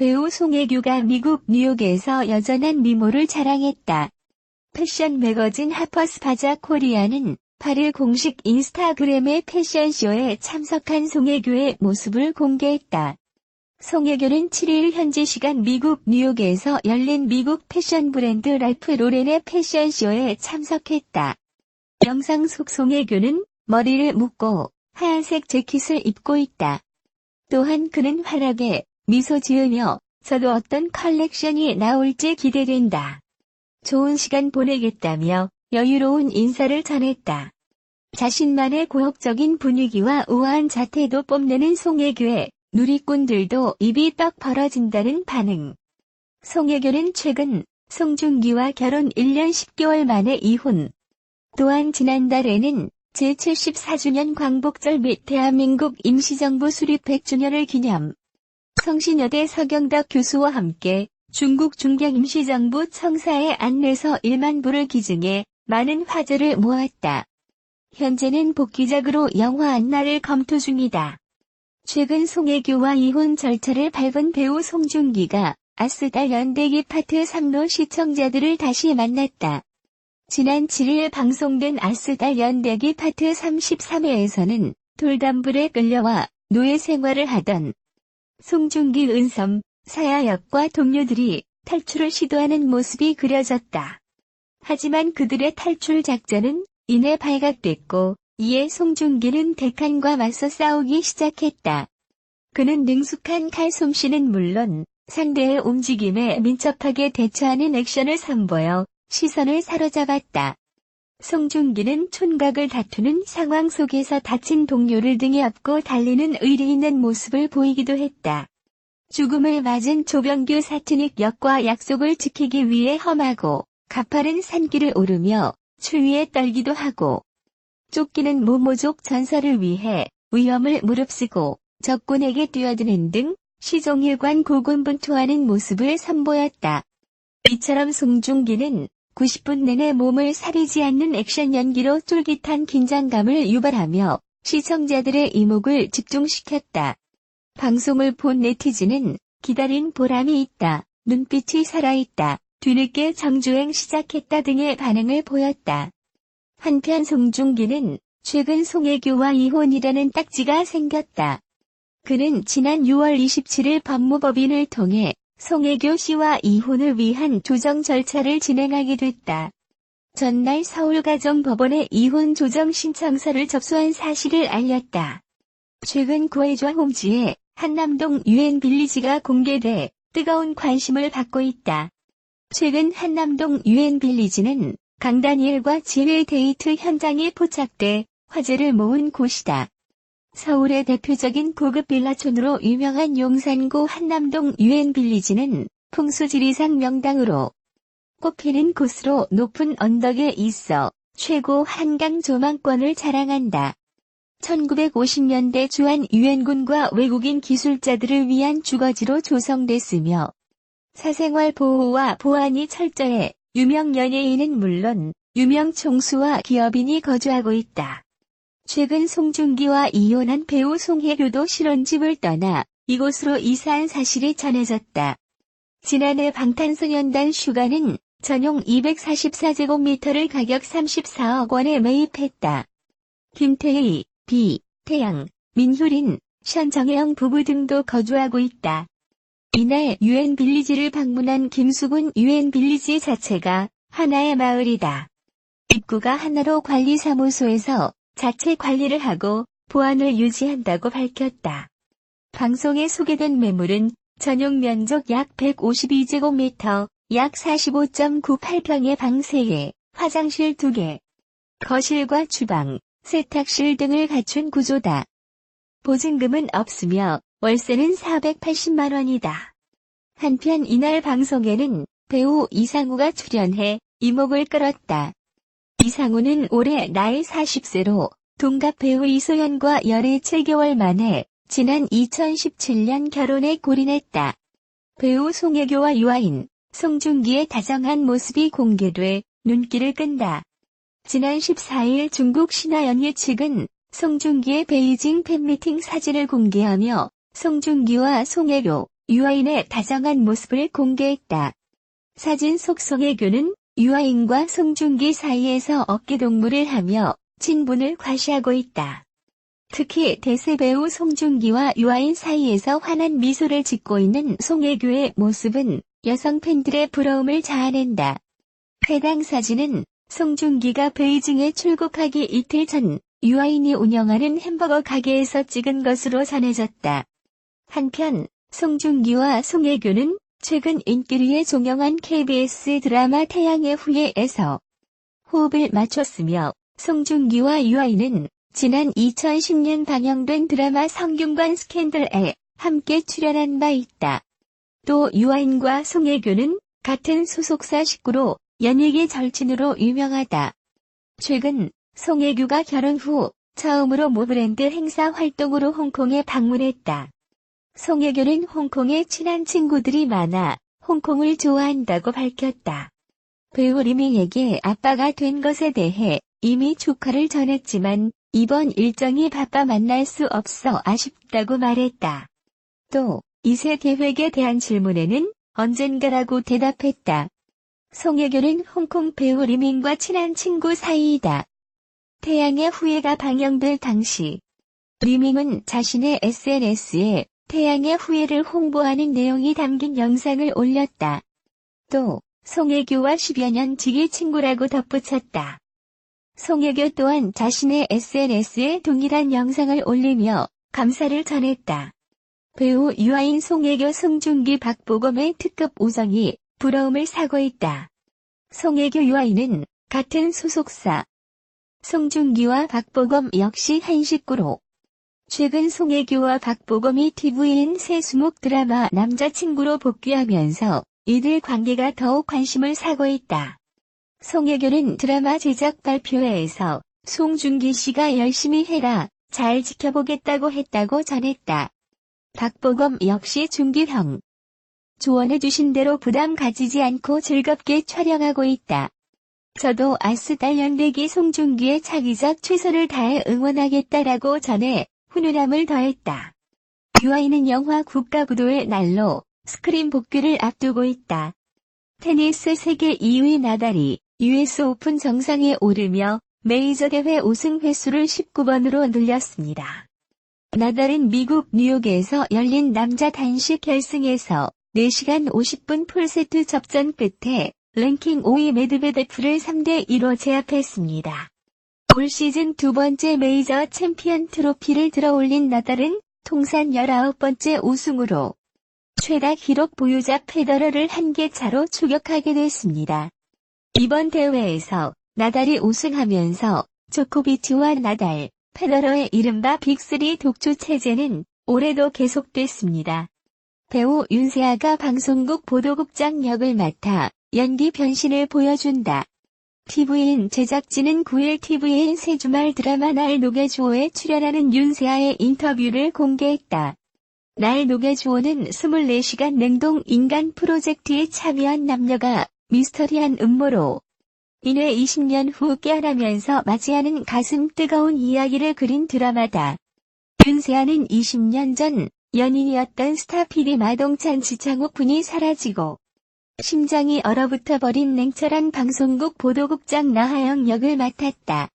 배우 송혜교가 미국 뉴욕에서 여전한 미모를 자랑했다. 패션 매거진 하퍼스 바자 코리아는 8일 공식 인스타그램의 패션쇼에 참석한 송혜교의 모습을 공개했다. 송혜교는 7일 현지 시간 미국 뉴욕에서 열린 미국 패션 브랜드 랄프 로렌의 패션쇼에 참석했다. 영상 속 송혜교는 머리를 묶고 하얀색 재킷을 입고 있다. 또한 그는 환하게 미소 지으며 저도 어떤 컬렉션이 나올지 기대된다. 좋은 시간 보내겠다며 여유로운 인사를 전했다. 자신만의 고혹적인 분위기와 우아한 자태도 뽐내는 송혜교에 누리꾼들도 입이 떡 벌어진다는 반응. 송혜교는 최근 송중기와 결혼 1년 10개월 만에 이혼. 또한 지난달에는 제74주년 광복절 및 대한민국 임시정부 수립 100주년을 기념 성신여대 서경덕 교수와 함께 중국 중경 임시정부 청사의 안내서 1만 부를 기증해 많은 화제를 모았다. 현재는 복귀작으로 영화 안나를 검토 중이다. 최근 송혜교와 이혼 절차를 밟은 배우 송중기가 아스달 연대기 파트 3로 시청자들을 다시 만났다. 지난 7일 방송된 아스달 연대기 파트 33회에서는 돌담불에 끌려와 노예 생활을 하던 송중기 은섬, 사야역과 동료들이 탈출을 시도하는 모습이 그려졌다. 하지만 그들의 탈출 작전은 이내 발각됐고 이에 송중기는 대칸과 맞서 싸우기 시작했다. 그는 능숙한 칼 솜씨는 물론 상대의 움직임에 민첩하게 대처하는 액션을 선보여 시선을 사로잡았다. 송중기는 촌각을 다투는 상황 속에서 다친 동료를 등에 업고 달리는 의리 있는 모습을 보이기도 했다. 죽음을 맞은 조병규 사트닉 역과 약속을 지키기 위해 험하고 가파른 산길을 오르며 추위에 떨기도 하고 쫓기는 모모족 전설을 위해 위험을 무릅쓰고 적군에게 뛰어드는 등 시종일관 고군분투하는 모습을 선보였다. 이처럼 송중기는 90분 내내 몸을 사리지 않는 액션 연기로 쫄깃한 긴장감을 유발하며 시청자들의 이목을 집중시켰다. 방송을 본 네티즌은 기다린 보람이 있다, 눈빛이 살아있다, 뒤늦게 정주행 시작했다 등의 반응을 보였다. 한편 송중기는 최근 송혜교와 이혼이라는 딱지가 생겼다. 그는 지난 6월 27일 법무법인을 통해 송혜교 씨와 이혼을 위한 조정 절차를 진행하게 됐다. 전날 서울가정법원에 이혼 조정 신청서를 접수한 사실을 알렸다. 최근 구해좌 홈지에 한남동 유엔빌리지가 공개돼 뜨거운 관심을 받고 있다. 최근 한남동 유엔빌리지는 강다니엘과 지혜의 데이트 현장이 포착돼 화제를 모은 곳이다. 서울의 대표적인 고급 빌라촌으로 유명한 용산구 한남동 유엔빌리지는 풍수지리상 명당으로 꼽히는 곳으로 높은 언덕에 있어 최고 한강 조망권을 자랑한다. 1950년대 주한 유엔군과 외국인 기술자들을 위한 주거지로 조성됐으며 사생활 보호와 보안이 철저해 유명 연예인은 물론 유명 총수와 기업인이 거주하고 있다. 최근 송중기와 이혼한 배우 송혜교도 신혼집을 떠나 이곳으로 이사한 사실이 전해졌다. 지난해 방탄소년단 슈가는 전용 244제곱미터를 가격 34억 원에 매입했다. 김태희, 태양, 민효린, 션정혜영 부부 등도 거주하고 있다. 이날 유엔빌리지를 방문한 김수근 유엔빌리지 자체가 하나의 마을이다. 입구가 하나로 관리사무소에서 자체 관리를 하고 보안을 유지한다고 밝혔다. 방송에 소개된 매물은 전용 면적 약 152제곱미터, 약 45.98평의 방 3개, 화장실 2개, 거실과 주방, 세탁실 등을 갖춘 구조다. 보증금은 없으며 월세는 480만 원이다. 한편 이날 방송에는 배우 이상우가 출연해 이목을 끌었다. 이상우는 올해 나이 40세로 동갑 배우 이소연과 열애 7개월 만에 지난 2017년 결혼에 골인했다. 배우 송혜교와 유아인, 송중기의 다정한 모습이 공개돼 눈길을 끈다. 지난 14일 중국 신화연예 측은 송중기의 베이징 팬미팅 사진을 공개하며 송중기와 송혜교, 유아인의 다정한 모습을 공개했다. 사진 속 송혜교는 유아인과 송중기 사이에서 어깨동무를 하며 친분을 과시하고 있다. 특히 대세배우 송중기와 유아인 사이에서 환한 미소를 짓고 있는 송혜교의 모습은 여성 팬들의 부러움을 자아낸다. 해당 사진은 송중기가 베이징에 출국하기 이틀 전 유아인이 운영하는 햄버거 가게에서 찍은 것으로 전해졌다. 한편 송중기와 송혜교는 최근 인기류에 종영한 KBS 드라마 태양의 후예에서 호흡을 맞췄으며 송중기와 유아인은 지난 2010년 방영된 드라마 성균관 스캔들에 함께 출연한 바 있다. 또 유아인과 송혜교는 같은 소속사 식구로 연예계 절친으로 유명하다. 최근 송혜교가 결혼 후 처음으로 모브랜드 행사 활동으로 홍콩에 방문했다. 송혜교는 홍콩에 친한 친구들이 많아 홍콩을 좋아한다고 밝혔다. 배우 리밍에게 아빠가 된 것에 대해 이미 축하를 전했지만 이번 일정이 바빠 만날 수 없어 아쉽다고 말했다. 또 2세 계획에 대한 질문에는 언젠가라고 대답했다. 송혜교는 홍콩 배우 리밍과 친한 친구 사이이다. 태양의 후예가 방영될 당시 리밍은 자신의 SNS에 태양의 후예를 홍보하는 내용이 담긴 영상을 올렸다. 또 송혜교와 10여 년 지기 친구라고 덧붙였다. 송혜교 또한 자신의 SNS에 동일한 영상을 올리며 감사를 전했다. 배우 유아인 송혜교 송중기 박보검의 특급 우정이 부러움을 사고 있다. 송혜교 유아인은 같은 소속사. 송중기와 박보검 역시 한 식구로. 최근 송혜교와 박보검이 TVN 세수목 드라마 남자친구로 복귀하면서 이들 관계가 더욱 관심을 사고 있다. 송혜교는 드라마 제작 발표회에서 송중기 씨가 열심히 해라, 잘 지켜보겠다고 했다고 전했다. 박보검 역시 중기 형. 조언해주신 대로 부담 가지지 않고 즐겁게 촬영하고 있다. 저도 아스달 연대기 송중기의 차기작 최선을 다해 응원하겠다라고 전해 훈훈함을 더했다. 유아인은 영화 국가부도의 날로 스크린 복귀를 앞두고 있다. 테니스 세계 2위 나달이 US 오픈 정상에 오르며 메이저 대회 우승 횟수를 19번으로 늘렸습니다. 나달은 미국 뉴욕에서 열린 남자 단식 결승에서 4시간 50분 풀세트 접전 끝에 랭킹 5위 메드베데프를 3대2로 제압했습니다. 올 시즌 두 번째 메이저 챔피언 트로피를 들어올린 나달은 통산 19번째 우승으로 최다 기록 보유자 페더러를 1개 차로 추격하게 됐습니다. 이번 대회에서 나달이 우승하면서 조코비치와 나달, 페더러의 이른바 빅3 독주 체제는 올해도 계속됐습니다. 배우 윤세아가 방송국 보도국장 역을 맡아 연기 변신을 보여준다. TVN 제작진은 9일 TVN 새주말 드라마 날 녹여주오에 출연하는 윤세아의 인터뷰를 공개했다. 날 녹여주오는 24시간 냉동 인간 프로젝트에 참여한 남녀가 미스터리한 음모로 인해 20년 후 깨어나면서 맞이하는 가슴 뜨거운 이야기를 그린 드라마다. 윤세아는 20년 전 연인이었던 스타 PD 마동찬 지창욱 군이 사라지고 심장이 얼어붙어 버린 냉철한 방송국 보도국장 나하영 역을 맡았다.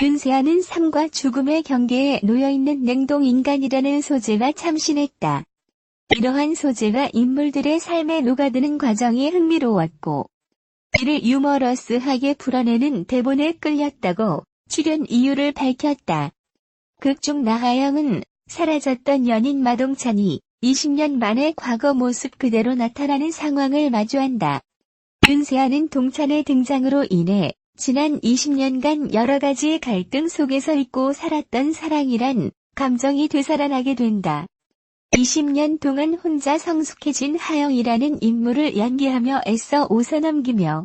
윤세아는 삶과 죽음의 경계에 놓여있는 냉동인간이라는 소재가 참신했다. 이러한 소재가 인물들의 삶에 녹아드는 과정이 흥미로웠고 이를 유머러스하게 풀어내는 대본에 끌렸다고 출연 이유를 밝혔다. 극중 나하영은 사라졌던 연인 마동찬이 20년 만에 과거 모습 그대로 나타나는 상황을 마주한다. 윤세아는 동찬의 등장으로 인해 지난 20년간 여러 가지 갈등 속에서 잊고 살았던 사랑이란 감정이 되살아나게 된다. 20년 동안 혼자 성숙해진 하영이라는 인물을 연기하며 애써 웃어넘기며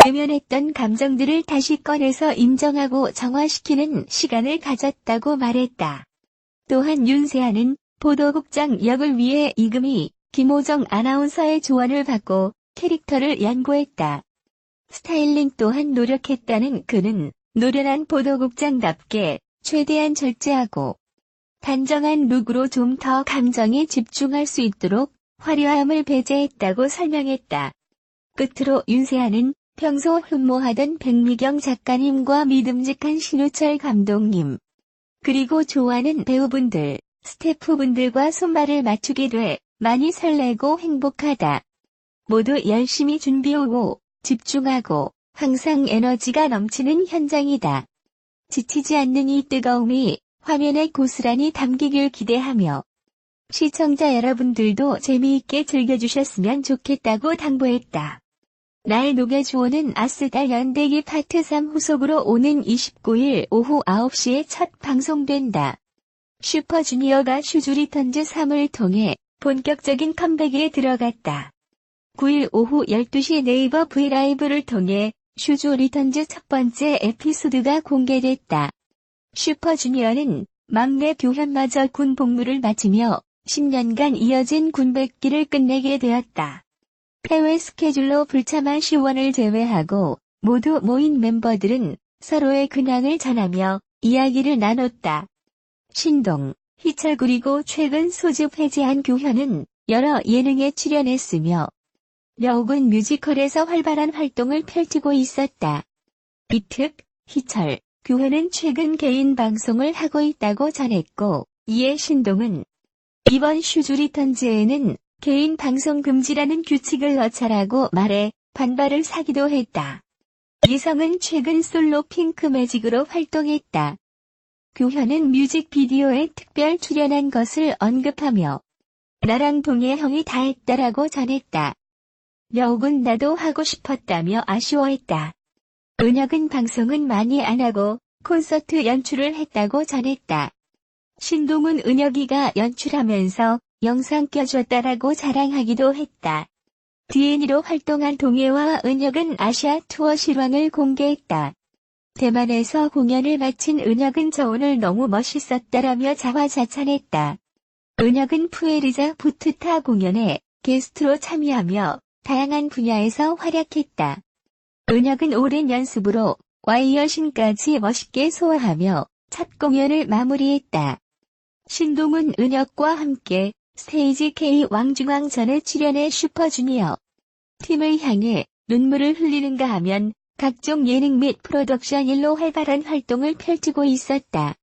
외면했던 감정들을 다시 꺼내서 인정하고 정화시키는 시간을 가졌다고 말했다. 또한 윤세아는 보도국장 역을 위해 이금희, 김호정 아나운서의 조언을 받고 캐릭터를 연구했다. 스타일링 또한 노력했다는 그는 노련한 보도국장답게 최대한 절제하고 단정한 룩으로 좀 더 감정에 집중할 수 있도록 화려함을 배제했다고 설명했다. 끝으로 윤세아는 평소 흠모하던 백미경 작가님과 믿음직한 신우철 감독님, 그리고 좋아하는 배우분들, 스태프분들과 손발을 맞추게 돼 많이 설레고 행복하다. 모두 열심히 준비하고 집중하고 항상 에너지가 넘치는 현장이다. 지치지 않는 이 뜨거움이 화면에 고스란히 담기길 기대하며 시청자 여러분들도 재미있게 즐겨주셨으면 좋겠다고 당부했다. 날 녹여주오는 아스달 연대기 파트 3 후속으로 오는 29일 오후 9시에 첫 방송된다. 슈퍼주니어가 슈즈 리턴즈 3을 통해 본격적인 컴백에 들어갔다. 9일 오후 12시 네이버 브이라이브를 통해 슈즈 리턴즈 첫 번째 에피소드가 공개됐다. 슈퍼주니어는 막내 교현마저 군 복무를 마치며 10년간 이어진 군백기를 끝내게 되었다. 해외 스케줄로 불참한 시원을 제외하고 모두 모인 멤버들은 서로의 근황을 전하며 이야기를 나눴다. 신동, 희철 그리고 최근 소집 해제한 교현은 여러 예능에 출연했으며 려욱은 뮤지컬에서 활발한 활동을 펼치고 있었다. 이특, 희철, 교현은 최근 개인 방송을 하고 있다고 전했고, 이에 신동은 이번 슈즈 리턴즈에는 개인 방송 금지라는 규칙을 넣자라고 말해 반발을 사기도 했다. 이성은 최근 솔로 핑크 매직으로 활동했다. 교현은 뮤직비디오에 특별 출연한 것을 언급하며 나랑 동해 형이 다 했다라고 전했다. 려욱은 나도 하고 싶었다며 아쉬워했다. 은혁은 방송은 많이 안 하고 콘서트 연출을 했다고 전했다. 신동은 은혁이가 연출하면서 영상 껴줬다라고 자랑하기도 했다. DNE로 활동한 동해와 은혁은 아시아 투어 실황을 공개했다. 대만에서 공연을 마친 은혁은 저 오늘 너무 멋있었다라며 자화자찬했다. 은혁은 푸에르자 부투타 공연에 게스트로 참여하며 다양한 분야에서 활약했다. 은혁은 오랜 연습으로 와이어신까지 멋있게 소화하며 첫 공연을 마무리했다. 신동은 은혁과 함께 스테이지 K 왕중왕전에 출연해 슈퍼주니어 팀을 향해 눈물을 흘리는가 하면 각종 예능 및 프로덕션 일로 활발한 활동을 펼치고 있었다.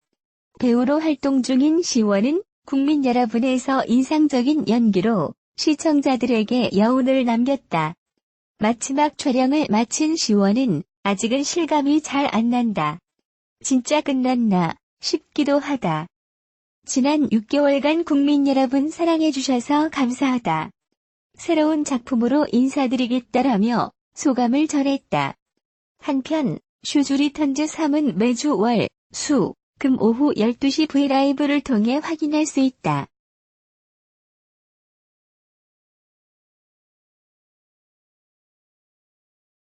배우로 활동 중인 시원은 국민 여러분에서 인상적인 연기로 시청자들에게 여운을 남겼다. 마지막 촬영을 마친 시원은 아직은 실감이 잘 안 난다. 진짜 끝났나 싶기도 하다. 지난 6개월간 국민 여러분 사랑해주셔서 감사하다. 새로운 작품으로 인사드리겠다라며 소감을 전했다. 한편 슈즈 리턴즈 3은 매주 월, 수, 금 오후 12시 브이라이브를 통해 확인할 수 있다.